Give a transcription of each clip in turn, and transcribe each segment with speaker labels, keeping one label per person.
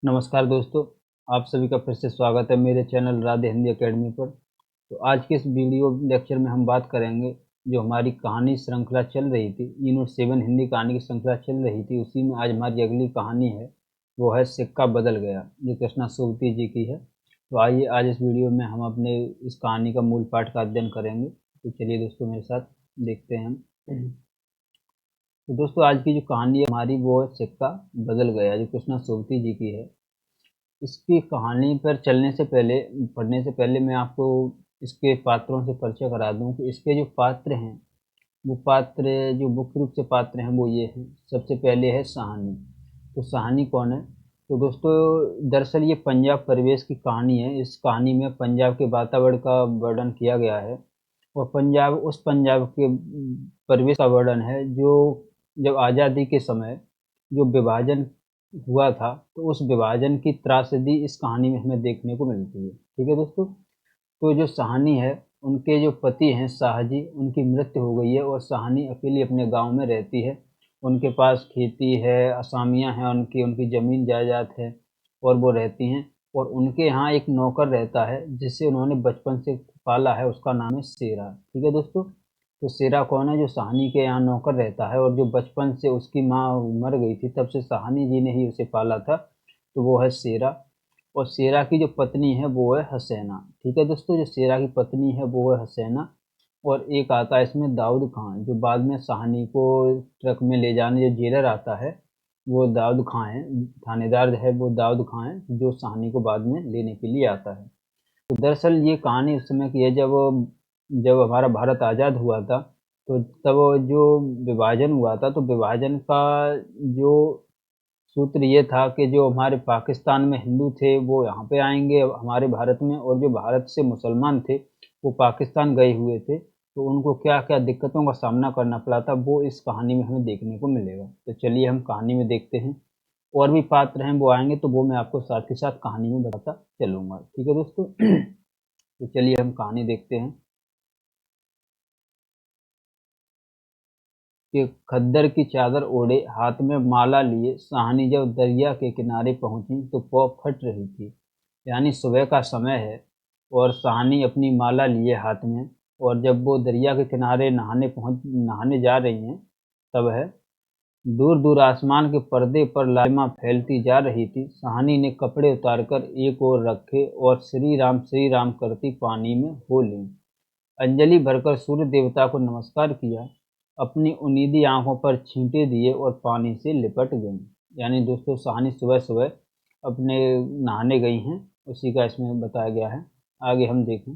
Speaker 1: नमस्कार दोस्तों, आप सभी का फिर से स्वागत है मेरे चैनल राधे हिंदी एकेडमी पर। तो आज के इस वीडियो लेक्चर में हम बात करेंगे जो हमारी कहानी श्रृंखला चल रही थी, यूनिट 7 हिंदी कहानी की श्रृंखला चल रही थी, उसी में आज हमारी अगली कहानी है। वो है सिक्का बदल गया, जो कृष्णा सोबती जी की है। तो आइए आज इस वीडियो में हम अपने इस कहानी का मूल पाठ का अध्ययन करेंगे। तो चलिए दोस्तों मेरे साथ देखते हैं हम। तो दोस्तों आज की जो कहानी है हमारी वो है सिक्का बदल गया, जो कृष्णा सोबती जी की है। इसकी कहानी पर चलने से पहले, पढ़ने से पहले मैं आपको इसके पात्रों से परिचय करा दूं कि इसके जो पात्र हैं, वो पात्र जो मुख्य रूप से पात्र हैं वो ये हैं। सबसे पहले है सहानी। तो सहानी कौन है? तो दोस्तों दरअसल ये पंजाब परिवेश की कहानी है। इस कहानी में पंजाब के वातावरण का वर्णन किया गया है और पंजाब के परिवेश का वर्णन है जो जब आज़ादी के समय जो विभाजन हुआ था, तो उस विभाजन की त्रासदी इस कहानी में हमें देखने को मिलती है। ठीक है दोस्तों? तो जो सहानी है, उनके जो पति हैं साहजी, उनकी मृत्यु हो गई है और सहानी अकेली अपने गाँव में रहती है। उनके पास खेती है, असामियाँ हैं उनकी, उनकी ज़मीन जायदाद है और वो रहती हैं। और उनके यहाँ एक नौकर रहता है जिसे उन्होंने बचपन से पाला है, उसका नाम है शेरा। ठीक है दोस्तों? तो शेरा कौन है? जो सहानी के यहाँ नौकर रहता है और जो बचपन से उसकी माँ मर गई थी, तब से सहानी जी ने ही उसे पाला था, तो वो है शेरा। और शेरा की जो पत्नी है वो है हसैना। ठीक है दोस्तों? जो शेरा की पत्नी है वो है हसैना। और एक आता है इसमें दाऊद खान, जो बाद में सहानी को ट्रक में ले जाने जो जेलर आता है, वो दाऊद खां है। थानेदार है वो दाऊद खां है, जो सहानी को बाद में लेने के लिए आता है। तो दरअसल ये कहानी उस समय की है जब जब हमारा भारत आज़ाद हुआ था। तो तब जो विभाजन हुआ था, तो विभाजन का जो सूत्र ये था कि जो हमारे पाकिस्तान में हिंदू थे वो यहाँ पे आएंगे हमारे भारत में, और जो भारत से मुसलमान थे वो पाकिस्तान गए हुए थे। तो उनको क्या क्या दिक्कतों का सामना करना पड़ा था, वो इस कहानी में हमें देखने को मिलेगा। तो चलिए हम कहानी में देखते हैं। और भी पात्र हैं वो आएंगे तो वो मैं आपको साथ के साथ कहानी में बताता चलूँगा। ठीक है दोस्तों? तो चलिए हम कहानी देखते हैं कि खद्दर की चादर ओढ़े, हाथ में माला लिए सहानी जब दरिया के किनारे पहुंची तो पौ फट रही थी। यानी सुबह का समय है और सहानी अपनी माला लिए हाथ में, और जब वो दरिया के किनारे नहाने जा रही हैं, तब है दूर दूर आसमान के पर्दे पर लालिमा फैलती जा रही थी। सहानी ने कपड़े उतारकर एक ओर रखे और श्री राम करती पानी में हो ली। अंजलि भरकर सूर्य देवता को नमस्कार किया, अपनी उनीदी आंखों पर छींटे दिए और पानी से लिपट गईं। यानी दोस्तों सहानी सुबह-सुबह अपने नहाने गई हैं, उसी का इसमें बताया गया है। आगे हम देखें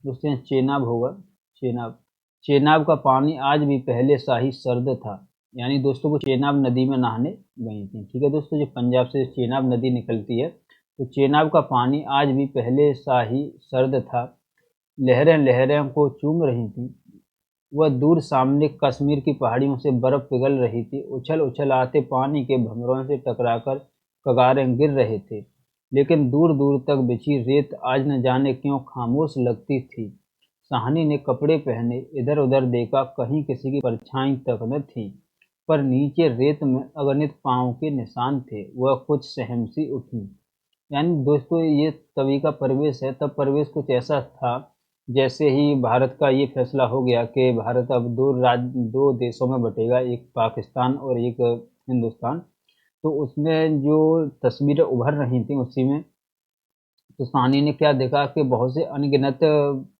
Speaker 1: दोस्तों, चेनाब होगा। चेनाब चेनाब का पानी आज भी पहले सा ही सर्द था। यानी दोस्तों वो चेनाब नदी में नहाने गई थी। ठीक है दोस्तों? जो पंजाब से चेनाब नदी निकलती है, तो चेनाब का पानी आज भी पहले सा ही सर्द था। लहरें लहरें को चूम रही थीं। वह दूर सामने कश्मीर की पहाड़ियों से बर्फ पिघल रही थी। उछल उछल आते पानी के भंवरों से टकराकर कगारें गिर रहे थे, लेकिन दूर दूर तक बिछी रेत आज न जाने क्यों खामोश लगती थी। सहानी ने कपड़े पहने, इधर उधर देखा, कहीं किसी की परछाई तक न थी, पर नीचे रेत में अगणित पांव के निशान थे। वह कुछ सहम सी उठी। यानी दोस्तों ये तभी का परिवेश है। तब परिवेश कुछ ऐसा था जैसे ही भारत का ये फैसला हो गया कि भारत अब दो देशों में बटेगा, एक पाकिस्तान और एक हिंदुस्तान। तो उसमें जो तस्वीरें उभर रही थी उसी में, तो सहानी ने क्या देखा कि बहुत से अनगिनत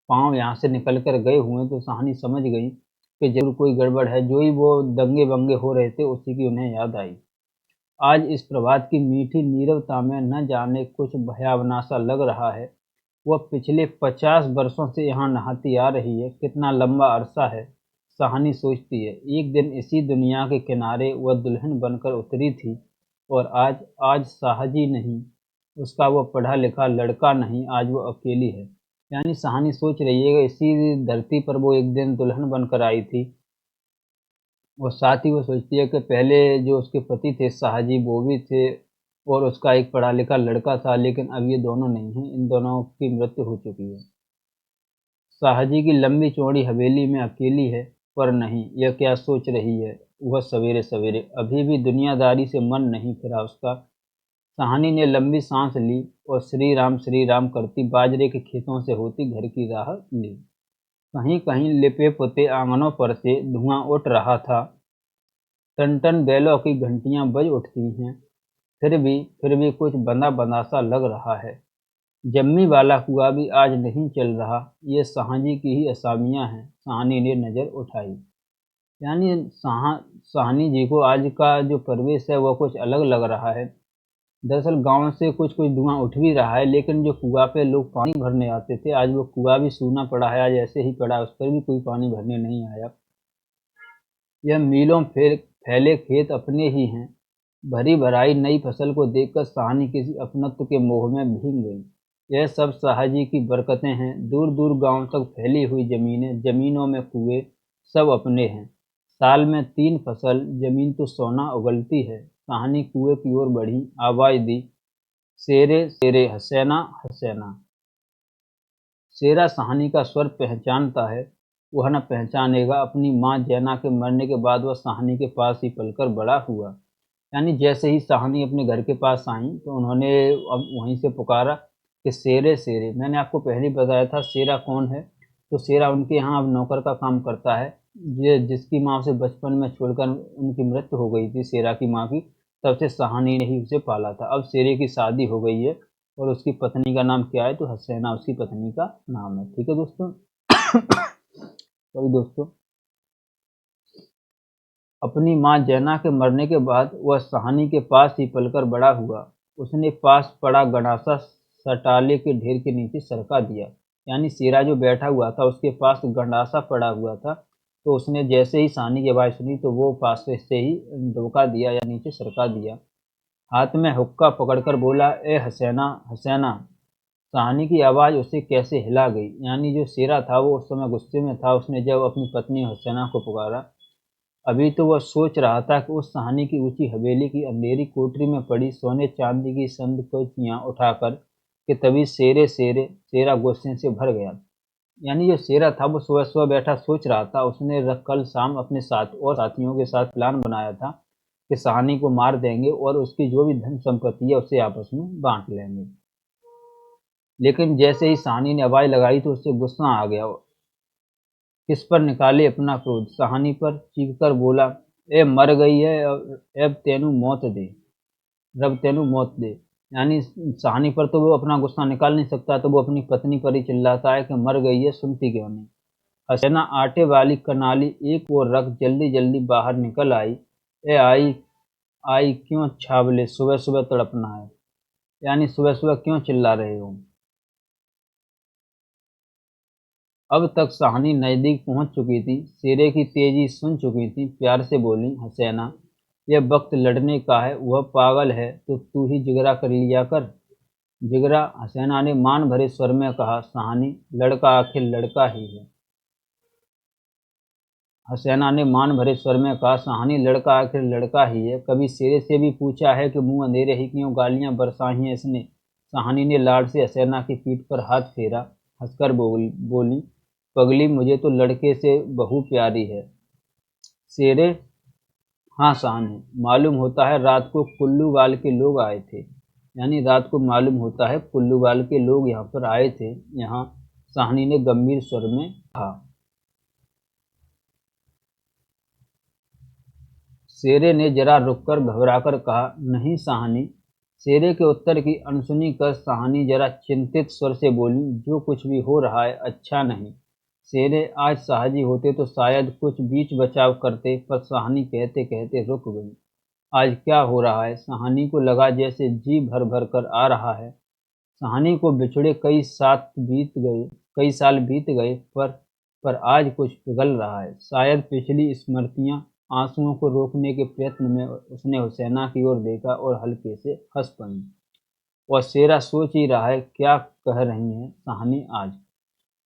Speaker 1: पाँव यहाँ से निकल कर गए हुए हैं। तो सहानी समझ गई कि जरूर कोई गड़बड़ है। जो ही वो दंगे बंगे हो रहे थे उसी की उन्हें याद आई। आज इस प्रभात की मीठी नीरवता में न जाने कुछ भयावना सा लग रहा है। वह पिछले 50 वर्षों से यहाँ नहाती आ रही है। कितना लंबा अरसा है, सहानी सोचती है। एक दिन इसी दुनिया के किनारे वह दुल्हन बनकर उतरी थी, और आज आज साहजी नहीं, उसका वो पढ़ा लिखा लड़का नहीं, आज वो अकेली है। यानी सहानी सोच रही है कि इसी धरती पर वो एक दिन दुल्हन बनकर आई थी, और साथ ही वो सोचती है कि पहले जो उसके पति थे साहजी, वो भी थे और उसका एक पढ़ा लिखा लड़का था, लेकिन अब ये दोनों नहीं हैं, इन दोनों की मृत्यु हो चुकी है। साहजी की लंबी चौड़ी हवेली में अकेली है, पर नहीं, यह क्या सोच रही है वह सवेरे सवेरे। अभी भी दुनियादारी से मन नहीं फिरा उसका। सहानी ने लंबी सांस ली और श्री राम करती बाजरे के खेतों से होती घर की राह ली। कहीं कहीं लिपे पुते आंगनों पर से धुआं उठ रहा था। टन टन बैलों की घंटियां बज उठती हैं। फिर भी कुछ बंधा बंधा सा लग रहा है। जम्मी वाला कुआ भी आज नहीं चल रहा। ये साहनी की ही असामियां हैं। साहनी ने नजर उठाई। यानी साहनी जी को आज का जो परिवेश है वह कुछ अलग लग रहा है। दरअसल गांव से कुछ कुछ धुआं उठ भी रहा है, लेकिन जो कुआ पे लोग पानी भरने आते थे आज वो कुआ भी सूना पड़ा है। आज ऐसे ही पड़ा है, उस पर भी कोई पानी भरने नहीं आया। यह मीलों फैले खेत अपने ही हैं। भरी भराई नई फसल को देखकर साहनी किसी अपनत्व के मोह में भीग गई। यह सब शाहजी की बरकतें हैं। दूर दूर गांव तक फैली हुई जमीनें, जमीनों में कुएं, सब अपने हैं। साल में 3 फसल, जमीन तो सोना उगलती है। साहनी कुएं की ओर बढ़ी, आवाज दी, शेरे शेरे हसैना हसैना। शेरा साहनी का स्वर पहचानता है, वह न पहचानेगा। अपनी माँ जैना के मरने के बाद वह साहनी के पास ही पलकर बड़ा हुआ। यानी जैसे ही साहनी अपने घर के पास आई तो उन्होंने अब वहीं से पुकारा कि शेरे शेरे। मैंने आपको पहले ही बताया था शेरा कौन है। तो शेरा उनके यहाँ अब नौकर का काम करता है। जिसकी माँ उसे बचपन में छोड़कर उनकी मृत्यु हो गई थी, शेरा की माँ की, तब से साहनी ने ही उसे पाला था। अब शेरे की शादी हो गई है और उसकी पत्नी का नाम क्या है, तो हसैना उसकी पत्नी का नाम है। ठीक है दोस्तों। सॉरी दोस्तों। अपनी माँ जैना के मरने के बाद वह साहनी के पास ही पलकर बड़ा हुआ। उसने पास पड़ा गंडासा सटाले के ढेर के नीचे सरका दिया। यानी शेरा जो बैठा हुआ था उसके पास गंडासा पड़ा हुआ था, तो उसने जैसे ही साहनी की आवाज़ सुनी तो वो पास से ही धोखा दिया या नीचे सरका दिया। हाथ में हुक्का पकड़कर बोला, ए हसैना हसैना। साहनी की आवाज़ उसे कैसे हिला गई। यानी जो शेरा था वो उस समय गुस्से में था। उसने जब अपनी पत्नी हसैना को पुकारा, अभी तो वह सोच रहा था कि उस साहनी की ऊंची हवेली की अंधेरी कोठरी में पड़ी सोने चांदी की संदकोचियां उठाकर कि तभी शेरे शेरे शेरा गुस्से से भर गया। यानी जो शेरा था वो सुबह सुबह बैठा सोच रहा था। उसने कल शाम अपने साथ और साथियों के साथ प्लान बनाया था कि साहनी को मार देंगे और उसकी जो भी धन संपत्ति है उसे आपस में बांट लेंगे। लेकिन जैसे ही साहनी ने आवाज लगाई तो उससे गुस्सा आ गया। किस पर निकाले अपना क्रोध। साहनी पर चीखकर बोला, ए मर गई है, अब तेनू मौत दे, रब तेनू मौत दे। यानी साहनी पर तो वो अपना गुस्सा निकाल नहीं सकता, तो वो अपनी पत्नी पर ही चिल्लाता है कि मर गई है, सुनती क्यों नहीं। हसैना आटे वाली कनाली एक ओर रख जल्दी जल्दी बाहर निकल आई। ए आई आई क्यों छावले, सुबह सुबह तड़पना है। यानी सुबह सुबह क्यों चिल्ला रहे हो। अब तक साहनी नज़दीक पहुंच चुकी थी, शेरे की तेजी सुन चुकी थी। प्यार से बोली, हसैना यह वक्त लड़ने का है, वह पागल है तो तू ही जिगरा कर लिया कर। जिगरा, हसैना ने मान भरे स्वर में कहा। साहनी, लड़का आखिर लड़का ही है। हसैना ने मान भरे स्वर में कहा, साहनी, लड़का आखिर लड़का ही है। कभी शेरे से भी पूछा है कि मुंह अंधेरे ही क्यों गालियां बरसाई हैं इसने। साहनी ने लाड से हसैना की पीठ पर हाथ फेरा, हंसकर बोली, पगली, मुझे तो लड़के से बहू प्यारी है। शेरे, हाँ साहनी, मालूम होता है रात को कुल्लूवाल के लोग आए थे। यानी रात को मालूम होता है कुल्लूवाल के लोग यहाँ पर आए थे। यहाँ साहनी ने गंभीर स्वर में कहा। शेरे ने जरा रुककर घबराकर कहा, नहीं साहनी। शेरे के उत्तर की अनसुनी कर साहनी जरा चिंतित स्वर से बोली, जो कुछ भी हो रहा है अच्छा नहीं। शेरे, आज साहजी होते तो शायद कुछ बीच बचाव करते, पर साहनी कहते कहते रुक गई। आज क्या हो रहा है। साहनी को लगा जैसे जी भर भर कर आ रहा है। साहनी को बिछड़े कई साल बीत गए, पर आज कुछ पिघल रहा है। शायद पिछली स्मृतियां। आंसुओं को रोकने के प्रयत्न में उसने हुसैना की ओर देखा और हल्के से हंस पड़ी। और शेरा सोच ही रहा है क्या कह रही हैं साहनी आज।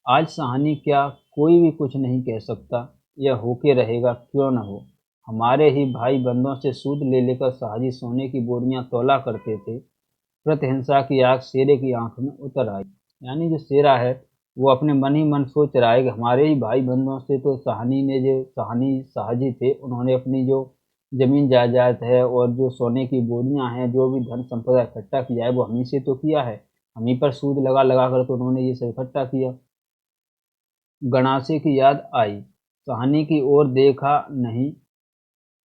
Speaker 1: आज साहनी क्या, कोई भी कुछ नहीं कह सकता। यह होके रहेगा, क्यों न हो। हमारे ही भाई बंदों से सूद ले लेकर साहजी सोने की बोरियां तौला करते थे। प्रतिहिंसा की आग शेरे की आंख में उतर आई। यानी जो शेरा है वो अपने मन ही मन सोच रहा है कि हमारे ही भाई बंधुओं से तो साहनी ने जो साहनी साहजी थे उन्होंने अपनी जो ज़मीन जायदाद है और जो सोने की बोरियां हैं, जो भी धन संपदा इकट्ठा किया है वो हम ही से तो किया है, हम ही पर सूद लगा लगा कर तो उन्होंने ये सब इकट्ठा किया। गणासे की याद आई, कहानी की ओर देखा नहीं,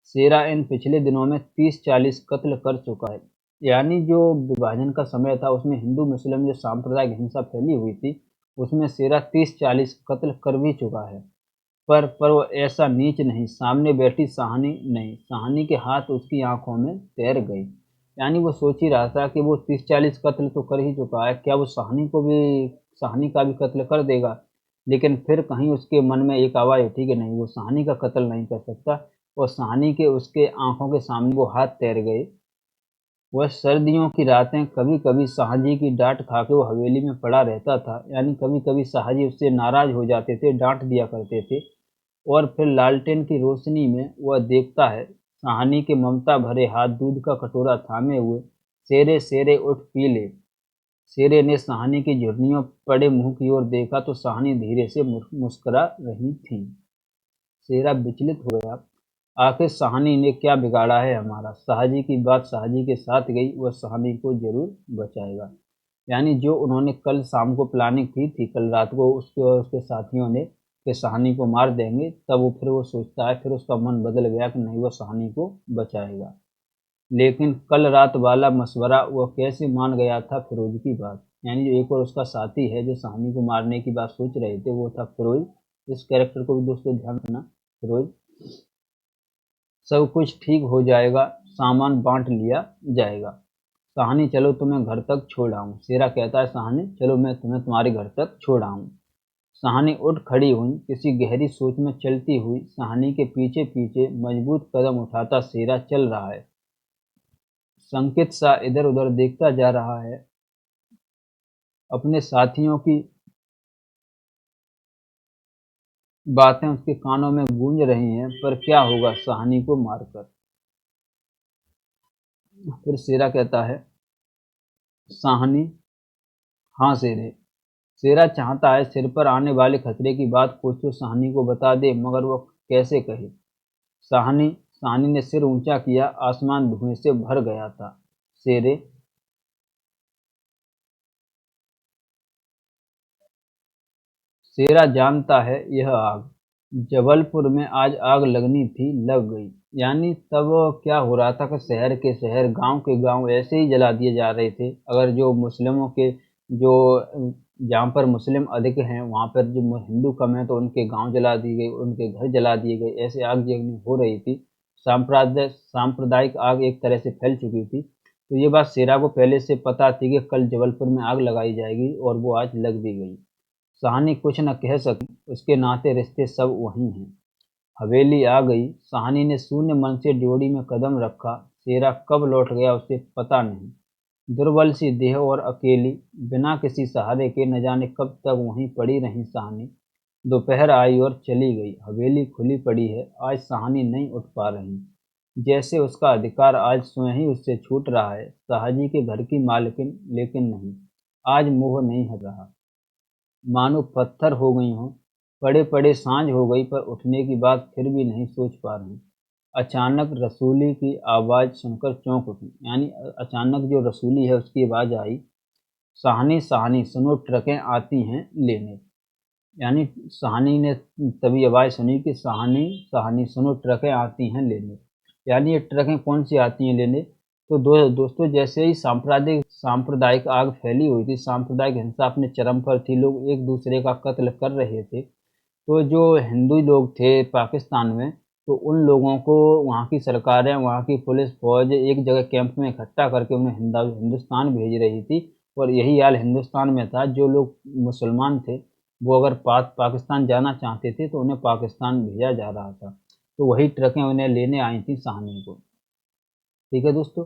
Speaker 1: शेरा इन पिछले दिनों में 30-40 कत्ल कर चुका है। यानी जो विभाजन का समय था उसमें हिंदू मुस्लिम जो सांप्रदायिक हिंसा फैली हुई थी, उसमें शेरा 30-40 कत्ल कर भी चुका है। पर वो ऐसा नीच नहीं, सामने बैठी सहानी नहीं, सहानी के हाथ उसकी आंखों में तैर गई। यानी वो सोच ही रहा था कि वो 30-40 कत्ल तो कर ही चुका है, क्या वो सहानी का भी कत्ल कर देगा। लेकिन फिर कहीं उसके मन में एक आवाज़ उठी कि नहीं, वो सहानी का कत्ल नहीं कर सकता। और सहानी के उसके आंखों के सामने वो हाथ तैर गए। वह सर्दियों की रातें कभी-कभी शाहजी की डांट खाके वो हवेली में पड़ा रहता था। यानी कभी-कभी शाहजी उससे नाराज हो जाते थे, डांट दिया करते थे। और फिर लालटेन की रोशनी में वह देखता है, सहानी के ममता भरे हाथ दूध का कटोरा थामे हुए। शेरे शेरे उठ पी ले। शेरे ने सहानी की झुर्रियों पड़े मुंह की ओर देखा तो सहानी धीरे से मुस्कुरा रही थी। शेरा विचलित हो गया। आखिर सहानी ने क्या बिगाड़ा है हमारा। शाहजी की बात शाहजी के साथ गई, वह सहानी को जरूर बचाएगा। यानी जो उन्होंने कल शाम को प्लानिंग की थी, कल रात को उसके और उसके साथियों ने कि सहानी को मार देंगे, तब वो फिर वो सोचता है, फिर उसका मन बदल गया कि नहीं, वो सहानी को बचाएगा। लेकिन कल रात वाला मशवरा वह कैसे मान गया था फिरोज की बात। यानी जो एक और उसका साथी है जो सहानी को मारने की बात सोच रहे थे, वो था फिरोज। इस कैरेक्टर को भी दोस्तों ध्यान रखना, फिरोज। सब कुछ ठीक हो जाएगा, सामान बांट लिया जाएगा। सहानी चलो तुम्हें घर तक छोड़ आऊं। शेरा कहता है सहानी चलो मैं तुम्हें तुम्हारे घर तक छोड़ आऊं। सहानी उठ खड़ी हुई, किसी गहरी सोच में चलती हुई। सहानी के पीछे पीछे मजबूत कदम उठाता शेरा चल रहा है। संकित सा इधर उधर देखता जा रहा है। अपने साथियों की बातें उसके कानों में गूंज रही हैं, पर क्या होगा सहानी को मारकर। फिर शेरा कहता है सहानी, हाँ शेरे। शेरा चाहता है सिर पर आने वाले खतरे की बात कुछ तो सहानी को बता दे, मगर वो कैसे कहे। सहानी ने सिर ऊंचा किया, आसमान धुएं से भर गया था। शेरे, शेरा जानता है यह आग जबलपुर में आज आग लगनी थी, लग गई। यानी तब क्या हो रहा था कि शहर के शहर, गांव के गांव ऐसे ही जला दिए जा रहे थे। अगर जो मुस्लिमों के जो जहाँ पर मुस्लिम अधिक हैं वहाँ पर जो हिंदू कम है तो उनके गांव जला दिए गए, उनके घर जला दिए गए, ऐसे आग जगनी हो रही थी। सांप्रदायिक आग एक तरह से फैल चुकी थी। तो ये बात शेरा को पहले से पता थी कि कल जबलपुर में आग लगाई जाएगी, और वो आज लग भी गई। सहानी कुछ न कह सकी, उसके नाते रिश्ते सब वहीं हैं। हवेली आ गई। सहानी ने शून्य मन से ड्योढ़ी में कदम रखा। शेरा कब लौट गया उसे पता नहीं। दुर्बल सी देह और अकेली, बिना किसी सहारे के, न जाने कब तक वहीं पड़ी रही सहानी। दोपहर आई और चली गई। हवेली खुली पड़ी है, आज सहानी नहीं उठ पा रही। जैसे उसका अधिकार आज स्वयं ही उससे छूट रहा है। शाहजी के घर की मालकिन, लेकिन नहीं, आज मोह नहीं हट रहा। मानो पत्थर हो गई हों। पड़े पड़े सांझ हो गई, पर उठने की बात फिर भी नहीं सोच पा रही। अचानक रसूली की आवाज़ सुनकर चौंक उठी। यानी अचानक जो रसूली है उसकी आवाज़ आई, सहानी सहानी सुनो ट्रकें आती हैं लेने। यानी सहानी ने तभी आवाज़ सुनी कि सहानी सहानी सुनो ट्रकें आती हैं लेने। यानी ये ट्रकें कौन सी आती हैं लेने। तो दोस्तों जैसे ही सांप्रदायिक आग फैली हुई थी, सांप्रदायिक हिंसा अपने चरम पर थी, लोग एक दूसरे का कत्ल कर रहे थे। तो जो हिंदू लोग थे पाकिस्तान में, तो उन लोगों को वहाँ की सरकारें, वहाँ की पुलिस फौज एक जगह कैंप में इकट्ठा करके उन्हें हिंदुस्तान भेज रही थी। और यही हाल हिंदुस्तान में था। जो लोग मुसलमान थे वो अगर पाकिस्तान जाना चाहते थे तो उन्हें पाकिस्तान भेजा जा रहा था। तो वही ट्रकें उन्हें लेने आई थी सहानी को। ठीक है दोस्तों,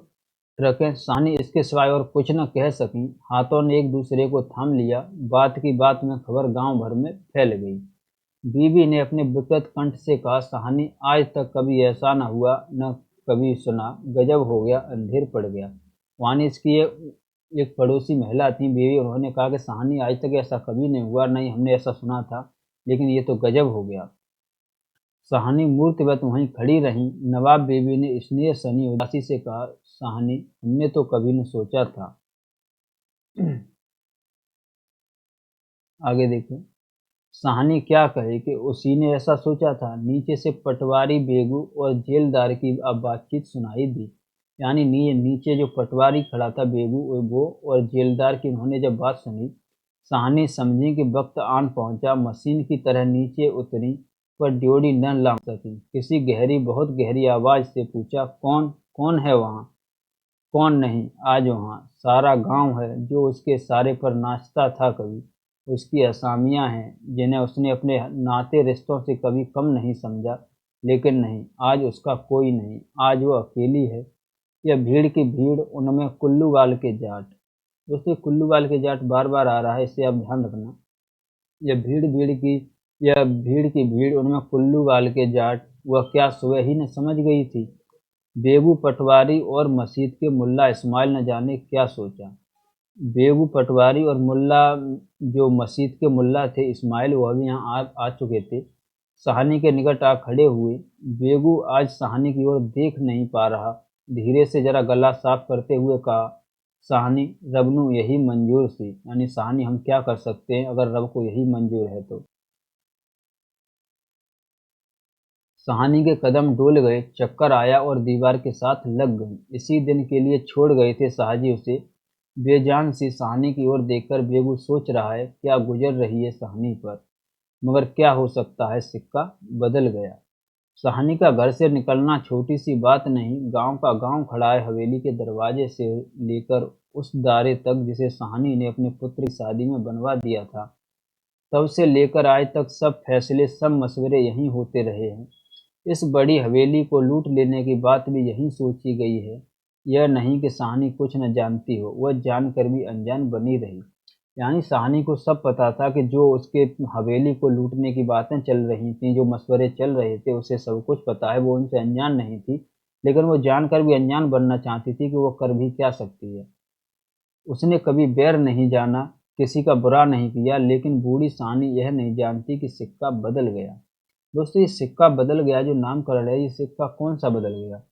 Speaker 1: ट्रकें सहानी इसके सिवाय और कुछ न कह सकी। हाथों ने एक दूसरे को थाम लिया। बात की बात में खबर गांव भर में फैल गई। बीवी ने अपने विकृत कंठ से कहा, सहानी आज तक कभी ऐसा न हुआ, न कभी सुना। गजब हो गया, अंधेर पड़ गया। वानी इसकी एक पड़ोसी महिला थी बीवी, उन्होंने कहा कि सहानी आज तक ऐसा कभी नहीं हुआ, नहीं हमने ऐसा सुना था, लेकिन ये तो गजब हो गया। सहानी मूर्तिवत वहीं खड़ी रहीं। नवाब बीबी ने स्नेह सनी उदासी से कहा, सहानी, हमने तो कभी न सोचा था। आगे देखिए, सहानी क्या कहे कि उसी ने ऐसा सोचा था। नीचे से पटवारी बेगू और जेलदार की अब बातचीत सुनाई दी। यानी नीचे जो पटवारी खड़ा था बेगू वो और जेलदार की, उन्होंने जब बात सुनी, सहानी समझी कि वक्त आन पहुंचा। मशीन की तरह नीचे उतरी पर ड्योढ़ी न लंघ सकी। किसी बहुत गहरी आवाज से पूछा, कौन कौन है वहाँ? कौन नहीं आज वहाँ? सारा गांव है जो उसके सारे पर नाचता था कभी। उसकी असामियाँ हैं जिन्हें उसने अपने नाते रिश्तों से कभी कम नहीं समझा। लेकिन नहीं, आज उसका कोई नहीं। आज वो अकेली है। यह भीड़ की भीड़, उनमें कुल्लूवाल के जाट। दोस्तों, कुल्लूवाल के जाट बार बार आ रहा है, इसे आप ध्यान रखना। यह भीड़ भीड़ की यह भीड़ की भीड़, उनमें कुल्लूवाल के जाट। वह क्या सुबह ही न समझ गई थी? बेगू पटवारी और मस्जिद के मुल्ला इस्माइल न जाने क्या सोचा। बेगू पटवारी और मुल्ला, जो मस्जिद के मुल्ला थे इस्माइल, वह भी यहाँ आ चुके थे। सहानी के निकट आ खड़े हुए। बेगू आज सहानी की ओर देख नहीं पा रहा। धीरे से जरा गला साफ करते हुए कहा, सहानी, रब नू यही मंजूर सी। यानी सहानी, हम क्या कर सकते हैं अगर रब को यही मंजूर है तो। सहानी के कदम डोल गए, चक्कर आया और दीवार के साथ लग गई। इसी दिन के लिए छोड़ गए थे साहजी उसे। बेजान सी सहानी की ओर देखकर बेगू सोच रहा है, क्या गुजर रही है सहानी पर। मगर क्या हो सकता है, सिक्का बदल गया। सहानी का घर से निकलना छोटी सी बात नहीं। गांव का गांव खड़ा है हवेली के दरवाजे से लेकर उस दारे तक जिसे सहानी ने अपने पुत्र की शादी में बनवा दिया था। तब से लेकर आज तक सब फैसले, सब मशवरे यहीं होते रहे हैं। इस बड़ी हवेली को लूट लेने की बात भी यहीं सोची गई है। यह नहीं कि सहानी कुछ न जानती हो, वह जानकर भी अनजान बनी रही। यानी सहानी को सब पता था कि जो उसके हवेली को लूटने की बातें चल रही थी, जो मशवरे चल रहे थे, उसे सब कुछ पता है। वो उनसे अनजान नहीं थी, लेकिन वो जानकर भी अनजान बनना चाहती थी कि वो कर भी क्या सकती है। उसने कभी बैर नहीं जाना, किसी का बुरा नहीं किया, लेकिन बूढ़ी सहानी यह नहीं जानती कि सिक्का बदल गया। दोस्तों, ये सिक्का बदल गया जो नाम कर रहे हैं, ये सिक्का कौन सा बदल गया?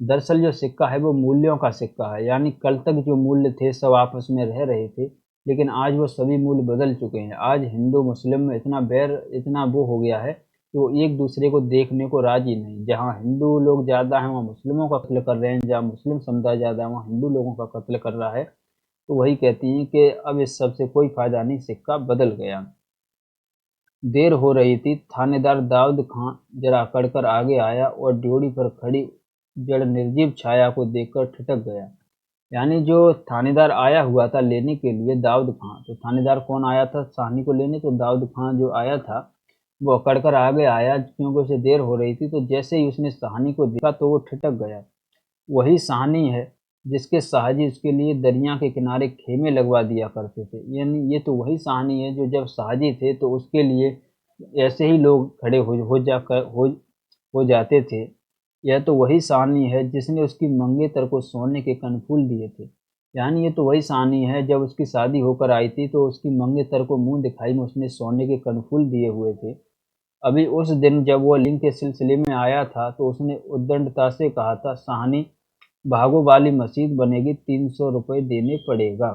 Speaker 1: दरअसल जो सिक्का है वो मूल्यों का सिक्का है। यानी कल तक जो मूल्य थे सब आपस में रह रहे थे, लेकिन आज वो सभी मूल्य बदल चुके हैं। आज हिंदू मुस्लिम में इतना बैर, इतना वो हो गया है कि वो एक दूसरे को देखने को राजी नहीं। जहाँ हिंदू लोग ज़्यादा हैं वहाँ मुस्लिमों का कत्ल कर रहे हैं, जहाँ मुस्लिम समुदाय ज़्यादा है वहाँ हिंदू लोगों का कत्ल कर रहा है। तो वही कहती हैं कि अब इस सब से कोई फ़ायदा नहीं, सिक्का बदल गया। देर हो रही थी। थानेदार दाऊद खां जरा अकड़कर आगे आया और ड्योढ़ी पर खड़ी जड़ निर्जीव छाया को देखकर ठिठक गया। यानी जो थानेदार आया हुआ था लेने के लिए, दाऊद खां, तो थानेदार कौन आया था सहानी को लेने? तो दाऊद खां जो आया था वो अकड़कर आगे आया, क्योंकि उसे देर हो रही थी। तो जैसे ही उसने सहानी को देखा तो वो ठिठक गया। वही सहानी है जिसके साहजी उसके लिए दरिया के किनारे खेमे लगवा दिया करते थे। यानी ये तो वही सहानी है जो जब साहजी थे तो उसके लिए ऐसे ही लोग खड़े हो जाते थे। यह तो वही सहानी है जिसने उसकी मंगेतर को सोने के कनफूल दिए थे। यानी ये तो वही सहानी है, जब उसकी शादी होकर आई थी तो उसकी मंगेतर को मुंह दिखाई में उसने सोने के कनफूल दिए हुए थे। अभी उस दिन जब वो लिंग के सिलसिले में आया था तो उसने उद्दंडता से कहा था, सहानी, भागो वाली मस्जिद बनेगी, 300 रुपये देने पड़ेगा।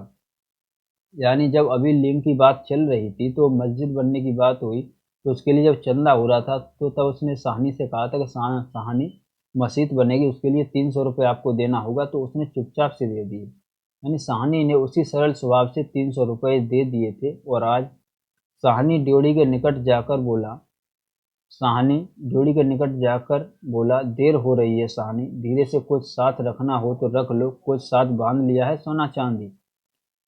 Speaker 1: यानी जब अभी लिंग की बात चल रही थी तो मस्जिद बनने की बात हुई, तो उसके लिए जब चंदा हो रहा था तो तब उसने सहानी से कहा था कि सहानी, मस्जिद बनेगी, उसके लिए 300 रुपये आपको देना होगा। तो उसने चुपचाप से दे दिए। यानी सहानी ने उसी सरल स्वभाव से 300 रुपये दे दिए थे। और आज सहानी ड्योढ़ी के निकट जाकर बोला सहानी ड्योढ़ी के निकट जाकर बोला, देर हो रही है सहानी, धीरे से, कुछ साथ रखना हो तो रख लो। कुछ साथ बांध लिया है सोना चांदी?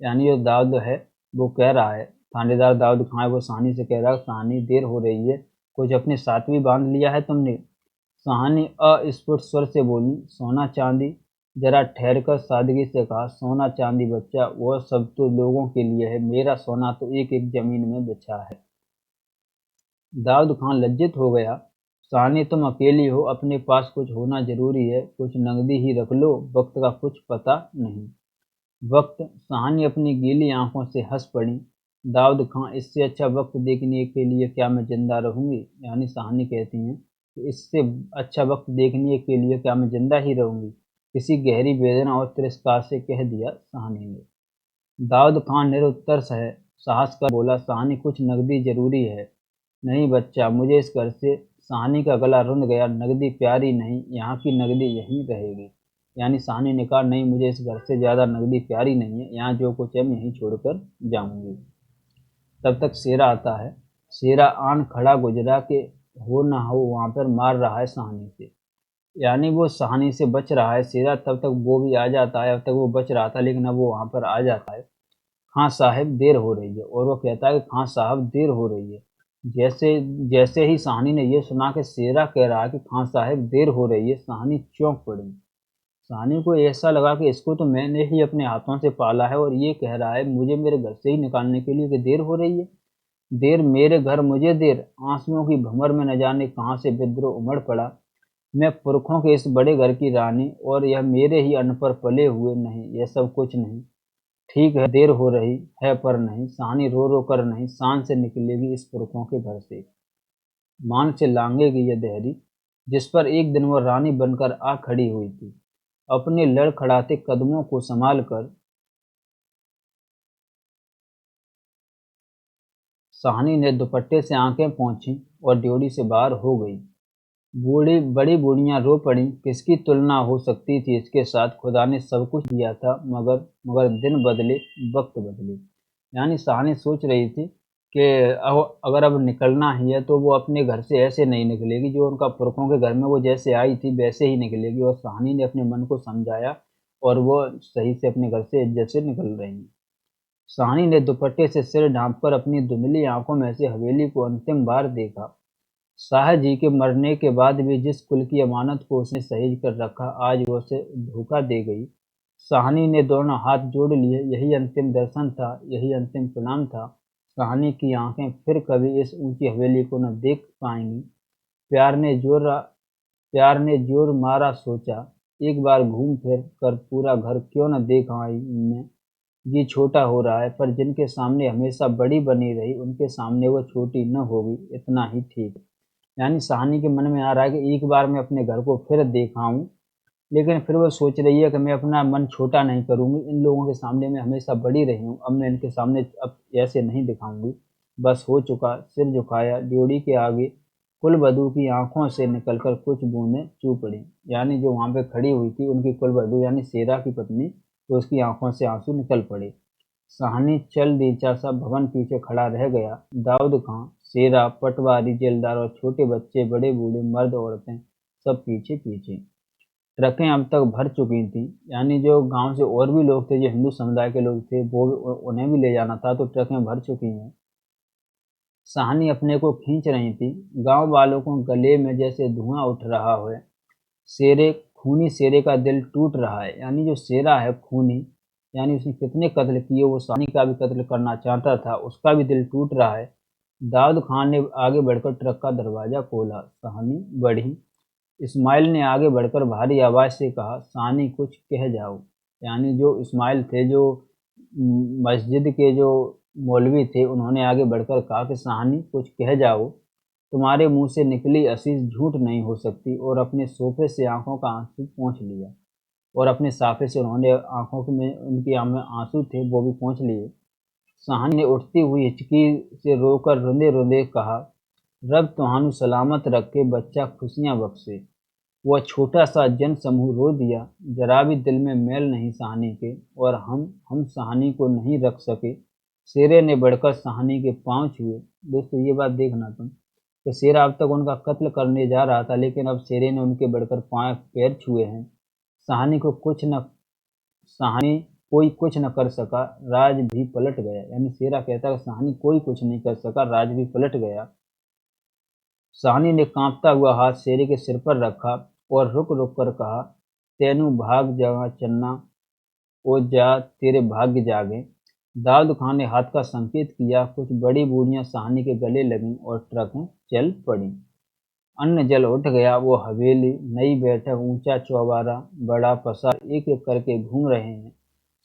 Speaker 1: यानी जो दाऊद है वो कह रहा है, थानेदार दाऊद खां है, वो सहानी से कह रहा है, सहानी, देर हो रही है, कुछ अपने साथ भी बांध लिया है तुमने? सहानी अस्फुट स्वर से बोली, सोना चांदी? जरा ठहर कर सादगी से कहा, सोना चांदी बच्चा, वह सब तो लोगों के लिए है, मेरा सोना तो एक एक जमीन में बिछा है। दाऊद खान लज्जित हो गया। सहानी, तुम अकेली हो, अपने पास कुछ होना जरूरी है, कुछ नगदी ही रख लो, वक्त का कुछ पता नहीं। वक्त? सहानी अपनी गीली आंखों से हंस पड़ी। दाऊद खां, इससे अच्छा वक्त देखने के लिए क्या मैं जिंदा रहूंगी? यानी सहानी कहती हैं कि इससे अच्छा वक्त देखने के लिए क्या मैं जिंदा ही रहूंगी? किसी गहरी वेदना और तिरस्कार से कह दिया साहनी ने। दाऊद खान निरुत्तर साहस कर बोला, साहनी कुछ नकदी जरूरी है? नहीं बच्चा, मुझे इस घर से। साहनी का गला रुंध गया। नकदी प्यारी नहीं, यहाँ की नकदी यहीं रहेगी। यानी साहनी ने कहा, नहीं, मुझे इस घर से ज़्यादा नकदी प्यारी नहीं है, यहाँ जो कुछ है मैं यहीं छोड़कर जाऊंगी। तब तक शेरा आता है। शेरा आन खड़ा गुजरा के हो ना हो वहाँ पर मार रहा है साहनी से। यानी वो साहनी से बच रहा है शेरा, तब तक वो भी आ जाता है। अब तक वो बच रहा था लेकिन अब वो वहाँ पर आ जाता है। खां साहब देर हो रही है, और वो कहता है कि खां साहब देर हो रही है। जैसे जैसे ही साहनी ने ये सुना कि शेरा कह रहा है कि खां साहब देर हो रही है, साहनी चौंक पड़ी। साहनी को ऐसा लगा कि इसको तो मैंने ही अपने हाथों से पाला है और ये कह रहा है मुझे मेरे घर से ही निकालने के लिए कि देर हो रही है। देर मेरे घर मुझे देर। आंसुओं की भंवर में न जाने कहाँ से विद्रोह उमड़ पड़ा। मैं पुरखों के इस बड़े घर की रानी, और यह मेरे ही अन्न पर पले हुए। नहीं, यह सब कुछ नहीं। ठीक है, देर हो रही है पर नहीं, साहनी रो रो कर नहीं, शान से निकलेगी इस पुरखों के घर से। मान से लांघेगी यह देहरी, जिस पर एक दिन वह रानी बनकर आ खड़ी हुई थी। अपने लड़खड़ाते कदमों को संभाल कर साहनी ने दुपट्टे से आंखें पोंछी और ड्योढ़ी से बाहर हो गई। बूढ़ी बड़ी बूढ़ियां रो पड़ीं। किसकी तुलना हो सकती थी इसके साथ? खुदा ने सब कुछ दिया था, मगर मगर दिन बदले, वक्त बदले। यानी साहनी सोच रही थी कि अगर अब निकलना ही है तो वो अपने घर से ऐसे नहीं निकलेगी, जो उनका पुरखों के घर में वो जैसे आई थी वैसे ही निकलेगी। और साहनी ने अपने मन को समझाया और वो सही से अपने घर से इज्जत से निकल रही हैं। साहनी ने दुपट्टे से सिर ढांपकर अपनी धुंधली आंखों में से हवेली को अंतिम बार देखा। शाह जी के मरने के बाद भी जिस कुल की अमानत को उसने सहेज कर रखा, आज वो उसे धोखा दे गई। साहनी ने दोनों हाथ जोड़ लिए। यही अंतिम दर्शन था, यही अंतिम प्रणाम था। साहनी की आंखें फिर कभी इस ऊंची हवेली को न देख पाएंगी। प्यार ने जोर प्यार ने जोर मारा सोचा, एक बार घूम फिर कर पूरा घर क्यों न देख आई मैं। जी छोटा हो रहा है, पर जिनके सामने हमेशा बड़ी बनी रही उनके सामने वो छोटी न होगी, इतना ही ठीक। यानी साहनी के मन में आ रहा है कि एक बार मैं अपने घर को फिर देख आऊं, लेकिन फिर वो सोच रही है कि मैं अपना मन छोटा नहीं करूंगी। इन लोगों के सामने मैं हमेशा बड़ी रही हूँ, अब मैं इनके सामने अब ऐसे नहीं दिखाऊंगी। बस हो चुका। सिर झुकाया। ड्योढ़ी के आगे कुलवधू की आंखों से निकलकर कुछ बूंदें चू पड़ी। यानी जो वहां पे खड़ी हुई थी उनकी कुलवधू यानी शेरा की पत्नी, तो उसकी आंखों से आंसू निकल पड़े। साहनी चल दीचा सा भवन पीछे खड़ा रह गया। दाऊद खां, शेरा, पटवारी, जेलदार और छोटे बच्चे, बड़े बूढ़े, मर्द औरतें, सब पीछे पीछे। ट्रकें अब तक भर चुकी थीं। यानी जो गांव से और भी लोग थे, जो हिंदू समुदाय के लोग थे, वो उन्हें भी ले जाना था, तो ट्रकें भर चुकी हैं। साहनी अपने को खींच रही थी। गांव वालों को गले में जैसे धुआं उठ रहा हो। शेरे खूनी शेरे का दिल टूट रहा है। यानी जो शेरा है खूनी, यानी उसने कितने कत्ल किए, वो सानी का भी कत्ल करना चाहता था, उसका भी दिल टूट रहा है। दाऊद खान ने आगे बढ़कर ट्रक का दरवाजा खोला। साहनी बढ़ी। इस्माइल ने आगे बढ़कर भारी आवाज से कहा, सानी कुछ कह जाओ। यानी जो इस्माइल थे, जो मस्जिद के जो मौलवी थे, उन्होंने आगे बढ़कर कहा कि सानी कुछ कह जाओ। तुम्हारे मुंह से निकली असीस झूठ नहीं हो सकती। और अपने सोफे से आंखों का आंसू पोंछ लिया। और अपने साफे से उन्होंने आंखों में उनकी आंखों में आंसू थे वो भी पोंछ लिए। साहनी ने उठती हुई हिचकी से रोकर रुंधे रुंधे कहा, रब तुहानू सलामत रखे, बच्चा खुशियां बख्शे। वह छोटा सा जन समूह रो दिया। जरा भी दिल में मैल नहीं साहनी के, और हम साहनी को नहीं रख सके। शेरे ने बढ़कर साहनी के पांव छुए। दोस्तों ये बात देखना तुम, कि शेरा अब तक उनका कत्ल करने जा रहा था, लेकिन अब शेरे ने उनके बढ़कर पांव पैर छुए हैं। साहनी को कुछ न साहनी कोई कुछ न कर सका, राज भी पलट गया। यानी शेरा कहता है साहनी कोई कुछ नहीं कर सका, राज भी पलट गया। साहनी ने कांपता हुआ हाथ शेरे के सिर पर रखा और रुक रुक कर कहा, तेनू भाग जगा चन्ना, ओ जा तेरे भाग्य जागे। दाऊद खान ने हाथ का संकेत किया। कुछ बड़ी बूढ़ियां साहनी के गले लगीं और ट्रकें चल पड़ी। अन्न जल उठ गया। वो हवेली, नई बैठक, ऊंचा चौबारा, बड़ा पसार एक एक करके घूम रहे हैं।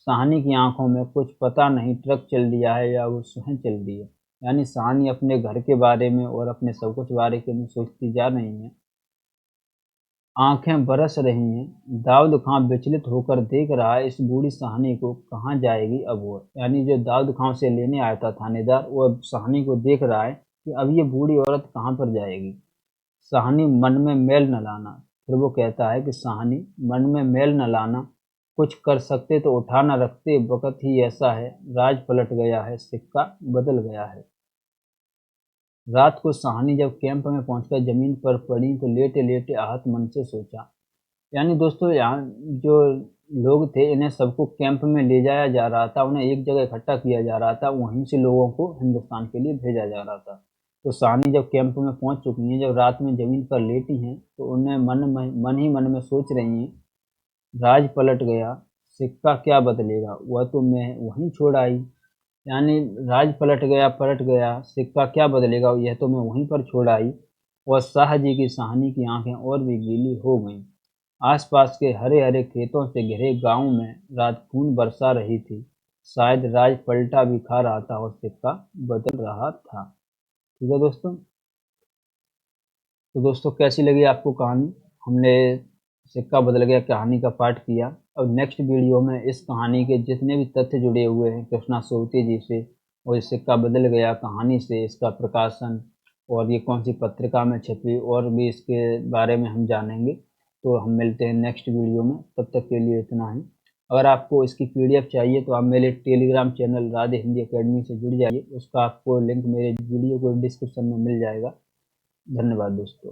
Speaker 1: साहनी की आंखों में कुछ पता नहीं, ट्रक चल दिया है या वो स्वयं चल दिया। यानी साहनी अपने घर के बारे में और अपने सब कुछ बारे में सोचती जा रही है। आंखें बरस रही हैं, दाऊद खां विचलित होकर देख रहा है इस बूढ़ी साहनी को, कहाँ जाएगी अब वो। यानी जो दाऊद खां से लेने आया था थानेदार, वो अब साहनी को देख रहा है कि अब ये बूढ़ी औरत कहाँ पर जाएगी। साहनी मन में मैल न लाना। फिर वो कहता है कि साहनी मन में मैल न लाना, कुछ कर सकते तो उठा न रखते, वक़्त ही ऐसा है, राज पलट गया है, सिक्का बदल गया है। रात को साहनी जब कैंप में पहुंचकर जमीन पर पड़ी तो लेटे लेटे आहत मन से सोचा। यानी दोस्तों, यहाँ जो लोग थे, इन्हें सबको कैंप में ले जाया जा रहा था, उन्हें एक जगह इकट्ठा किया जा रहा था, वहीं से लोगों को हिंदुस्तान के लिए भेजा जा रहा था। तो साहनी जब कैंप में पहुंच चुकी हैं, जब रात में ज़मीन पर लेटी हैं, तो उन्हें मन ही मन में सोच रही हैं, राज पलट गया, सिक्का क्या बदलेगा, वह तो मैं वहीं छोड़ आई। यानी राज पलट गया, सिक्का क्या बदलेगा, यह तो मैं वहीं पर छोड़ आई। और शाह जी की साहनी की आंखें और भी गीली हो गईं। आसपास के हरे-हरे खेतों से घिरे गाँव में रात खून बरसा रही थी। शायद राज पलटा भी खा रहा था और सिक्का बदल रहा था। ठीक है दोस्तों? तो दोस्तों, कैसी लगी आपको कहानी? हमने सिक्का बदल गया कहानी का पार्ट किया। अब नेक्स्ट वीडियो में इस कहानी के जितने भी तथ्य जुड़े हुए हैं कृष्णा सोवती जी से और इस सिक्का बदल गया कहानी से, इसका प्रकाशन और ये कौन सी पत्रिका में छपी, और भी इसके बारे में हम जानेंगे। तो हम मिलते हैं नेक्स्ट वीडियो में, तब तक के लिए इतना ही। अगर आपको इसकी पीडीएफ चाहिए तो आप मेरे Telegram channel Radhe Hindi academy से जुड़ जाइए। उसका आपको लिंक मेरे वीडियो को डिस्क्रिप्शन में मिल जाएगा। धन्यवाद दोस्तों।